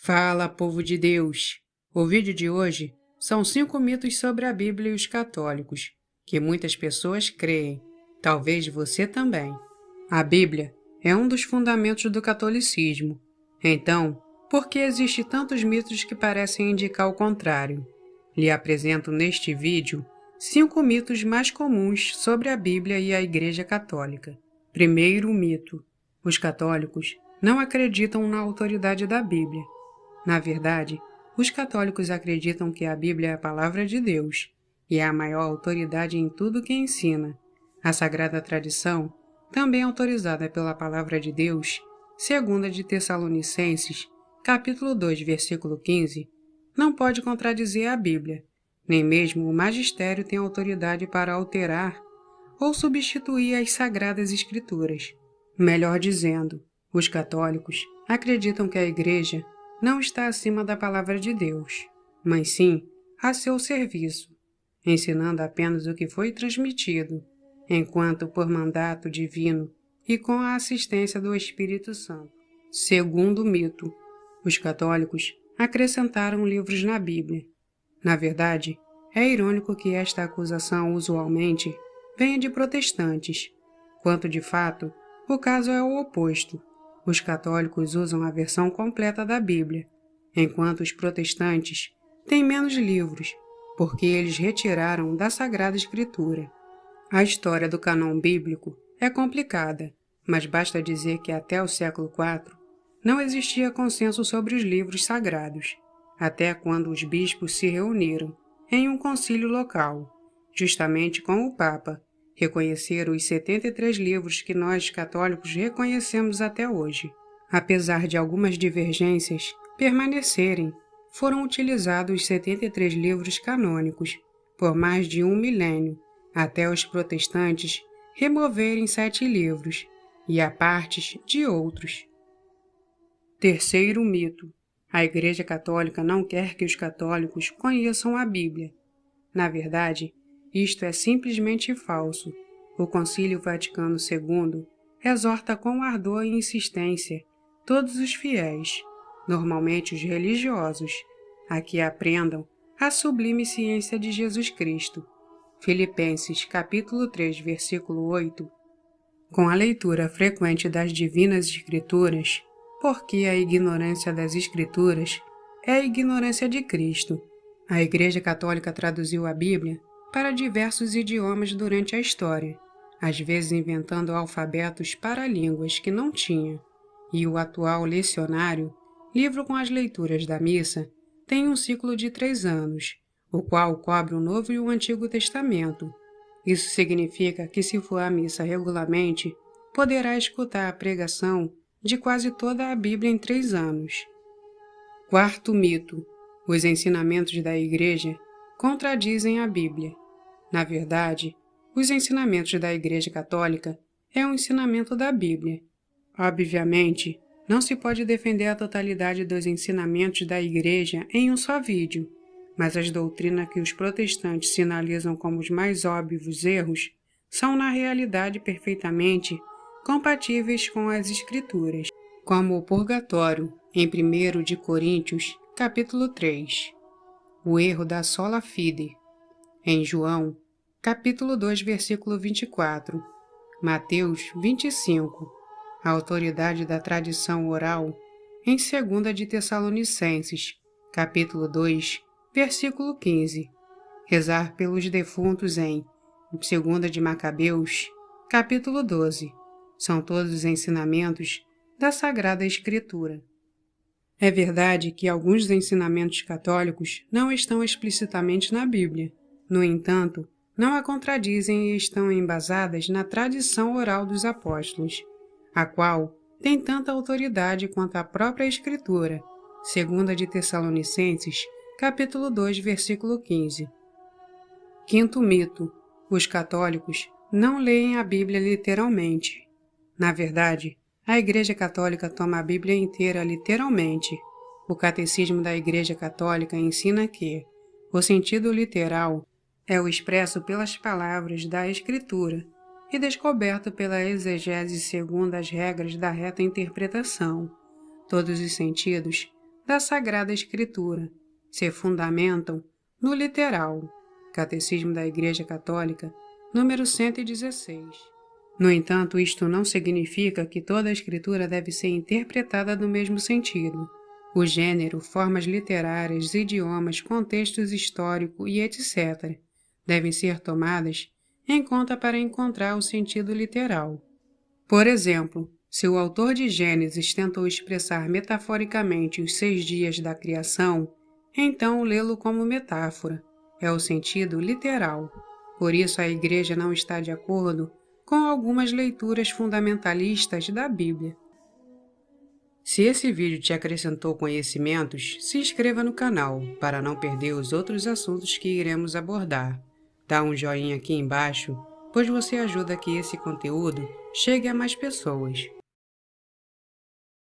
Fala, povo de Deus! O vídeo de hoje são 5 mitos sobre a Bíblia e os católicos, que muitas pessoas creem, talvez você também. A Bíblia é um dos fundamentos do catolicismo. Então, por que existem tantos mitos que parecem indicar o contrário? Lhe apresento neste vídeo 5 mitos mais comuns sobre a Bíblia e a Igreja Católica. Primeiro mito: os católicos não acreditam na autoridade da Bíblia. Na verdade, os católicos acreditam que a Bíblia é a palavra de Deus e é a maior autoridade em tudo que ensina. A Sagrada Tradição, também autorizada pela palavra de Deus, segunda de Tessalonicenses, capítulo 2, versículo 15, não pode contradizer a Bíblia, nem mesmo o magistério tem autoridade para alterar ou substituir as Sagradas Escrituras. Melhor dizendo, os católicos acreditam que a Igreja não está acima da palavra de Deus, mas sim a seu serviço, ensinando apenas o que foi transmitido, enquanto por mandato divino e com a assistência do Espírito Santo. Segundo mito: os católicos acrescentaram livros na Bíblia. Na verdade, é irônico que esta acusação usualmente venha de protestantes, quanto de fato o caso é o oposto. Os católicos usam a versão completa da Bíblia, enquanto os protestantes têm menos livros, porque eles retiraram da Sagrada Escritura. A história do cânon bíblico é complicada, mas basta dizer que até o século IV não existia consenso sobre os livros sagrados, até quando os bispos se reuniram em um concílio local, justamente com o Papa, reconhecer os 73 livros que nós católicos reconhecemos até hoje. Apesar de algumas divergências permanecerem, foram utilizados 73 livros canônicos por mais de 1 milênio, até os protestantes removerem 7 livros, e a partes de outros. Terceiro mito: a Igreja Católica não quer que os católicos conheçam a Bíblia. Na verdade, isto é simplesmente falso. O Concílio Vaticano II exorta com ardor e insistência todos os fiéis, normalmente os religiosos, a que aprendam a sublime ciência de Jesus Cristo. Filipenses capítulo 3, versículo 8. Com a leitura frequente das Divinas Escrituras, porque a ignorância das Escrituras é a ignorância de Cristo. A Igreja Católica traduziu a Bíblia para diversos idiomas durante a história, às vezes inventando alfabetos para línguas que não tinha, e o atual lecionário, livro com as leituras da missa, tem um ciclo de 3 anos, o qual cobre o Novo e o Antigo Testamento. Isso significa que, se for à missa regularmente, poderá escutar a pregação de quase toda a Bíblia em 3 anos. Quarto mito: os ensinamentos da Igreja contradizem a Bíblia. Na verdade, os ensinamentos da Igreja Católica é um ensinamento da Bíblia. Obviamente, não se pode defender a totalidade dos ensinamentos da Igreja em um só vídeo, mas as doutrinas que os protestantes sinalizam como os mais óbvios erros são na realidade perfeitamente compatíveis com as Escrituras, como o purgatório, em 1 de Coríntios, capítulo 3. O erro da sola fide, em João, capítulo 2, versículo 24. Mateus 25. A autoridade da tradição oral, em 2 de Tessalonicenses, capítulo 2, versículo 15. Rezar pelos defuntos em 2 de Macabeus, capítulo 12. São todos os ensinamentos da Sagrada Escritura. É verdade que alguns dos ensinamentos católicos não estão explicitamente na Bíblia. No entanto, não a contradizem e estão embasadas na tradição oral dos apóstolos, a qual tem tanta autoridade quanto a própria Escritura, 2 de Tessalonicenses, capítulo 2, versículo 15. Quinto mito: os católicos não leem a Bíblia literalmente. Na verdade, a Igreja Católica toma a Bíblia inteira literalmente. O Catecismo da Igreja Católica ensina que o sentido literal é o expresso pelas palavras da Escritura e descoberto pela exegese segundo as regras da reta interpretação. Todos os sentidos da Sagrada Escritura se fundamentam no literal. Catecismo da Igreja Católica, número 116. No entanto, isto não significa que toda a Escritura deve ser interpretada no mesmo sentido. O gênero, formas literárias, idiomas, contextos histórico e etc. devem ser tomadas em conta para encontrar o sentido literal. Por exemplo, se o autor de Gênesis tentou expressar metaforicamente os 6 dias da criação, então lê-lo como metáfora é o sentido literal. Por isso a Igreja não está de acordo com algumas leituras fundamentalistas da Bíblia. Se esse vídeo te acrescentou conhecimentos, se inscreva no canal para não perder os outros assuntos que iremos abordar. Dá um joinha aqui embaixo, pois você ajuda que esse conteúdo chegue a mais pessoas.